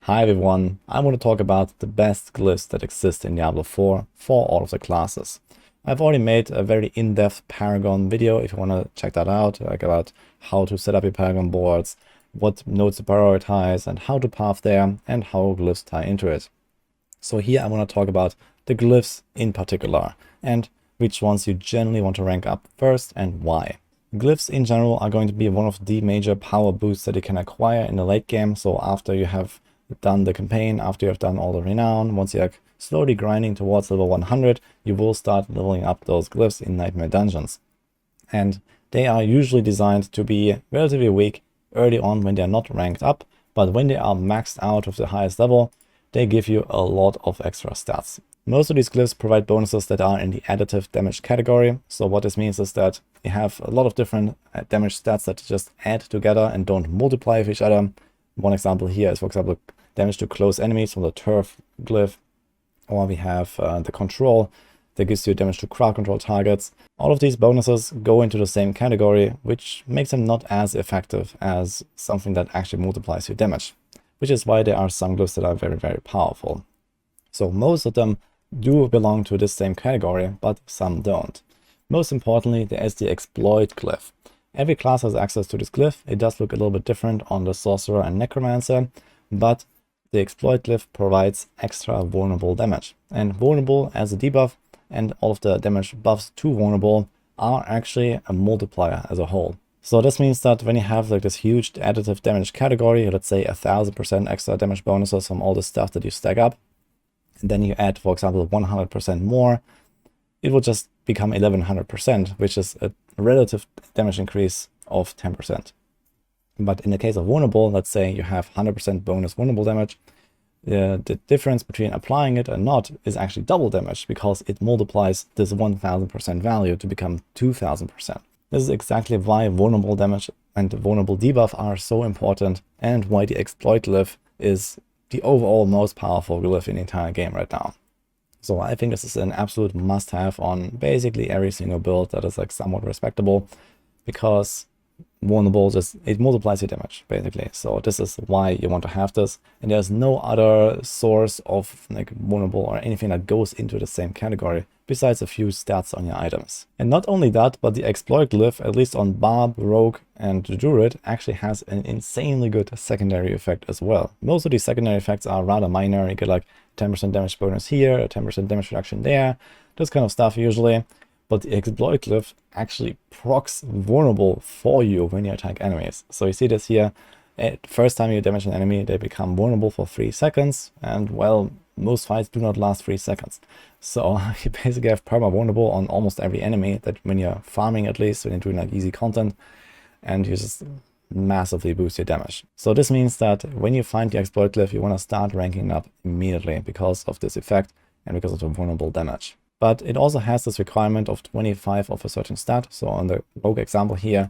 Hi everyone, I want to talk about the best glyphs that exist in Diablo 4 for all of the classes. I've already made a very in-depth Paragon video if you want to check that out, like about how to set up your Paragon boards, what nodes to prioritize, and how to path there, and how glyphs tie into it. So here I want to talk about the glyphs in particular, and which ones you generally want to rank up first and why. Glyphs in general are going to be one of the major power boosts that you can acquire in the late game, so after you have done the campaign, after you have done all the renown, once you're slowly grinding towards level 100, you will start leveling up those glyphs in nightmare dungeons. And they are usually designed to be relatively weak early on when they're not ranked up, but when they are maxed out of the highest level, they give you a lot of extra stats. Most of these glyphs provide bonuses that are in the additive damage category. So what this means is that you have a lot of different damage stats that just add together and don't multiply with each other. One example here is, for example, damage to close enemies from the turf glyph, or we have the control that gives you damage to crowd control targets. All of these bonuses go into the same category, which makes them not as effective as something that actually multiplies your damage, which is why there are some glyphs that are very, very powerful. So most of them do belong to this same category, but some don't. Most importantly, there is the exploit glyph. Every class has access to this glyph. It does look a little bit different on the sorcerer and necromancer, but the exploit glyph provides extra vulnerable damage. And vulnerable as a debuff and all of the damage buffs to vulnerable are actually a multiplier as a whole. So this means that when you have like this huge additive damage category, let's say 1000% extra damage bonuses from all the stuff that you stack up, and then you add, for example, 100% more, it will just become 1100%, which is a relative damage increase of 10%. But in the case of vulnerable, let's say you have 100% bonus vulnerable damage, the difference between applying it and not is actually double damage because it multiplies this 1000% value to become 2000%. This is exactly why vulnerable damage and vulnerable debuff are so important and why the exploit glyph is the overall most powerful glyph in the entire game right now. So I think this is an absolute must-have on basically every single build that is like somewhat respectable, because vulnerable it multiplies your damage basically. So this is why you want to have this, and there's no other source of like vulnerable or anything that goes into the same category besides a few stats on your items. And not only that, but the exploit glyph, at least on Barb, Rogue and Druid, actually has an insanely good secondary effect as well. Most of these secondary effects are rather minor. You get like 10% damage bonus here, a 10% damage reduction there, this kind of stuff usually. But the exploit glyph actually procs vulnerable for you when you attack enemies. So you see this here. First time you damage an enemy, they become vulnerable for 3 seconds. And well, most fights do not last 3 seconds. So you basically have perma vulnerable on almost every enemy, that when you're farming, at least when you're doing like easy content, and you just massively boost your damage. So this means that when you find the exploit glyph, you want to start ranking it up immediately because of this effect and because of the vulnerable damage. But it also has this requirement of 25 of a certain stat. So on the Rogue example here,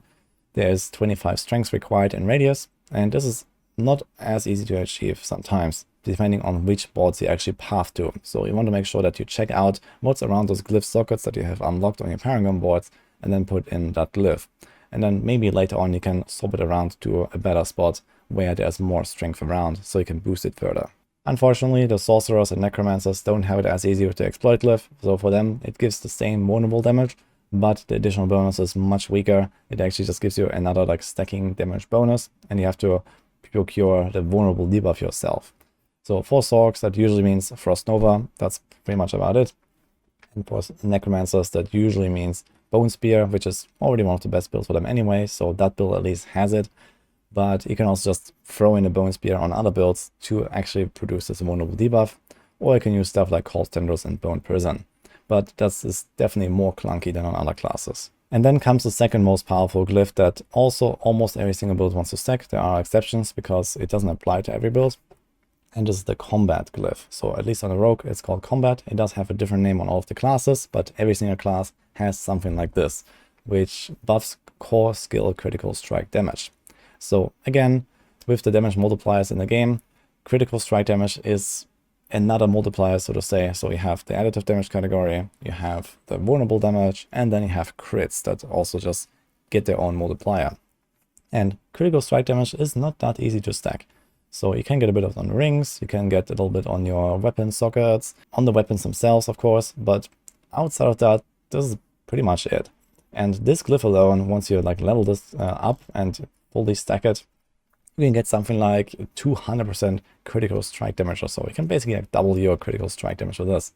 there is 25 strength required in radius. And this is not as easy to achieve sometimes, depending on which boards you actually path to. So you want to make sure that you check out what's around those glyph sockets that you have unlocked on your Paragon boards, and then put in that glyph. And then maybe later on you can swap it around to a better spot where there's more strength around, so you can boost it further. Unfortunately, the sorcerers and necromancers don't have it as easy with the exploit glyph, so for them it gives the same vulnerable damage, but the additional bonus is much weaker. It actually just gives you another like stacking damage bonus, and you have to procure the vulnerable debuff yourself. So for Sorcs, that usually means Frost Nova, that's pretty much about it. And for necromancers, that usually means Bone Spear, which is already one of the best builds for them anyway, so that build at least has it. But you can also just throw in a Bone Spear on other builds to actually produce this vulnerable debuff, or you can use stuff like Cold Tendrils and Bone Prison. But that is definitely more clunky than on other classes. And then comes the second most powerful glyph that also almost every single build wants to stack. There are exceptions because it doesn't apply to every build. And this is the Combat glyph. So at least on the Rogue, it's called Combat. It does have a different name on all of the classes, but every single class has something like this, which buffs core skill critical strike damage. So again, with the damage multipliers in the game, critical strike damage is another multiplier, so to say. So you have the additive damage category, you have the vulnerable damage, and then you have crits that also just get their own multiplier. And critical strike damage is not that easy to stack. So you can get a bit of on the rings, you can get a little bit on your weapon sockets, on the weapons themselves, of course, but outside of that, this is pretty much it. And this glyph alone, once you like level this up and fully stack it, you can get something like 200% critical strike damage or so. You can basically like double your critical strike damage with this.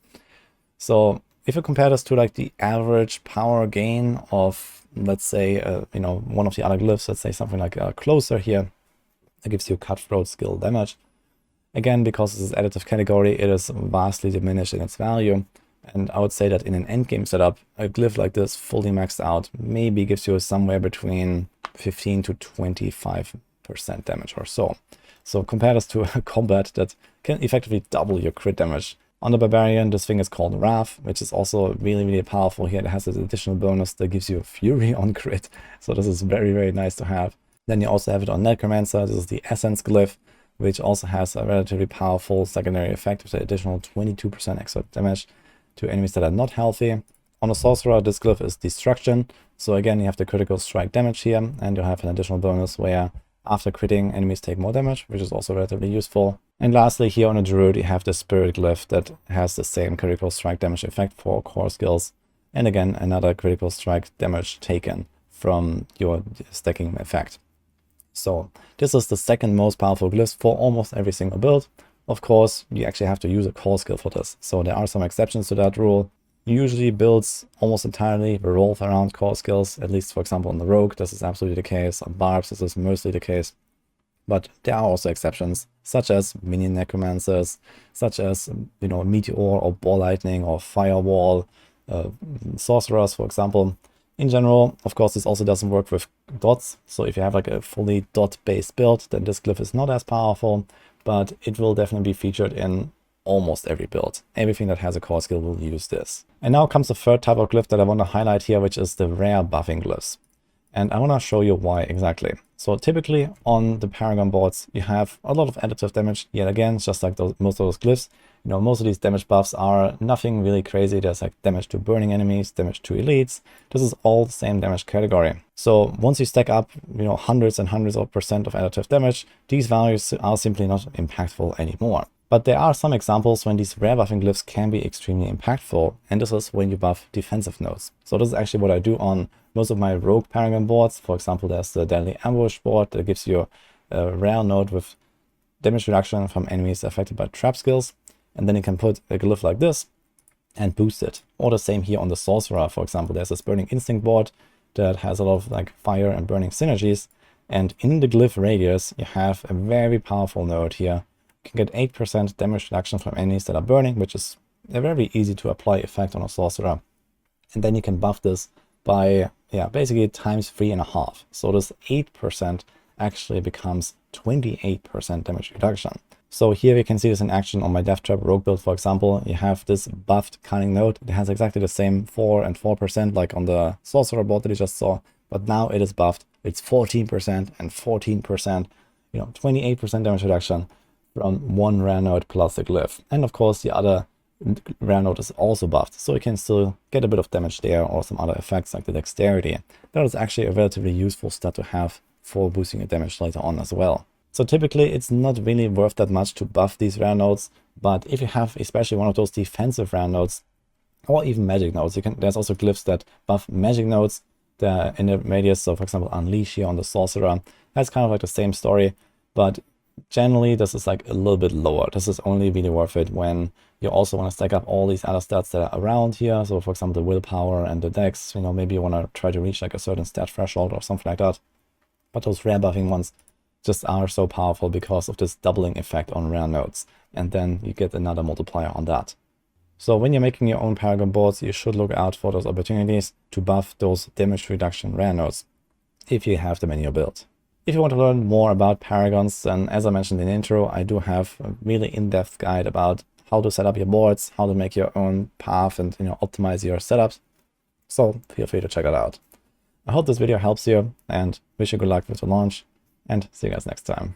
So if you compare this to like the average power gain of, let's say, you know, one of the other glyphs, let's say something like a closer here, that gives you cutthroat skill damage. Again, because this is additive category, it is vastly diminished in its value. And I would say that in an endgame setup, a glyph like this fully maxed out maybe gives you somewhere between 15 to 25% damage or so. So compare this to a combat that can effectively double your crit damage. On the Barbarian, this thing is called Wrath, which is also really, really powerful here. It has this additional bonus that gives you Fury on crit. So this is very, very nice to have. Then you also have it on Necromancer. This is the Essence Glyph, which also has a relatively powerful secondary effect with an additional 22% extra damage to enemies that are not healthy. On a Sorcerer, this glyph is Destruction. So again, you have the critical strike damage here, and you have an additional bonus where after critting, enemies take more damage, which is also relatively useful. And lastly, here on a Druid, you have the Spirit Glyph that has the same critical strike damage effect for core skills. And again, another critical strike damage taken from your stacking effect. So this is the second most powerful glyph for almost every single build. Of course, you actually have to use a core skill for this. So there are some exceptions to that rule. Usually builds almost entirely revolve around core skills, at least for example on the Rogue, this is absolutely the case. On Barbs, this is mostly the case. But there are also exceptions, such as minion necromancers, such as, you know, meteor or ball lightning or firewall, sorcerers, for example. In general, of course, this also doesn't work with dots. So if you have like a fully dot-based build, then this glyph is not as powerful, but it will definitely be featured in almost every build. Everything that has a core skill will use this. And now comes the third type of glyph that I want to highlight here, which is the rare buffing glyphs. And I want to show you why exactly. So typically on the Paragon boards, you have a lot of additive damage. Yet again, just like most of those glyphs, you know, most of these damage buffs are nothing really crazy. There's like damage to burning enemies, damage to elites. This is all the same damage category. So once you stack up, you know, hundreds and hundreds of % of additive damage, these values are simply not impactful anymore. But there are some examples when these rare buffing glyphs can be extremely impactful, and this is when you buff defensive nodes. So this is actually what I do on most of my Rogue Paragon boards. For example, there's the Deadly Ambush board that gives you a rare node with damage reduction from enemies affected by trap skills, and then you can put a glyph like this and boost it. Or the same here on the Sorcerer, for example. There's this Burning Instinct board that has a lot of like fire and burning synergies, and in the glyph radius, you have a very powerful node here. Can get 8% damage reduction from enemies that are burning, which is a very easy to apply effect on a Sorcerer. And then you can buff this by, yeah, basically times 3.5. So this 8% actually becomes 28% damage reduction. So here we can see this in action on my Death Trap Rogue build, for example. You have this buffed Cunning node. It has exactly the same 4 and 4% like on the Sorcerer board that you just saw, but now it is buffed. It's 14% and 14%, you know, 28% damage reduction from one rare node plus the glyph. And of course the other rare node is also buffed, so you can still get a bit of damage there or some other effects like the dexterity. That is actually a relatively useful stat to have for boosting your damage later on as well. So typically it's not really worth that much to buff these rare nodes, but if you have especially one of those defensive rare nodes or even magic nodes, there's also glyphs that buff magic nodes in the radius. So for example, Unleash here on the Sorcerer, that's kind of like the same story, but generally, this is like a little bit lower. This is only really worth it when you also want to stack up all these other stats that are around here. So for example, the willpower and the dex, you know, maybe you want to try to reach like a certain stat threshold or something like that. But those rare buffing ones just are so powerful because of this doubling effect on rare nodes. And then you get another multiplier on that. So when you're making your own Paragon boards, you should look out for those opportunities to buff those damage reduction rare nodes if you have them in your build. If you want to learn more about Paragons, then as I mentioned in the intro, I do have a really in-depth guide about how to set up your boards, how to make your own path and, you know, optimize your setups. So feel free to check it out. I hope this video helps you and wish you good luck with the launch, and see you guys next time.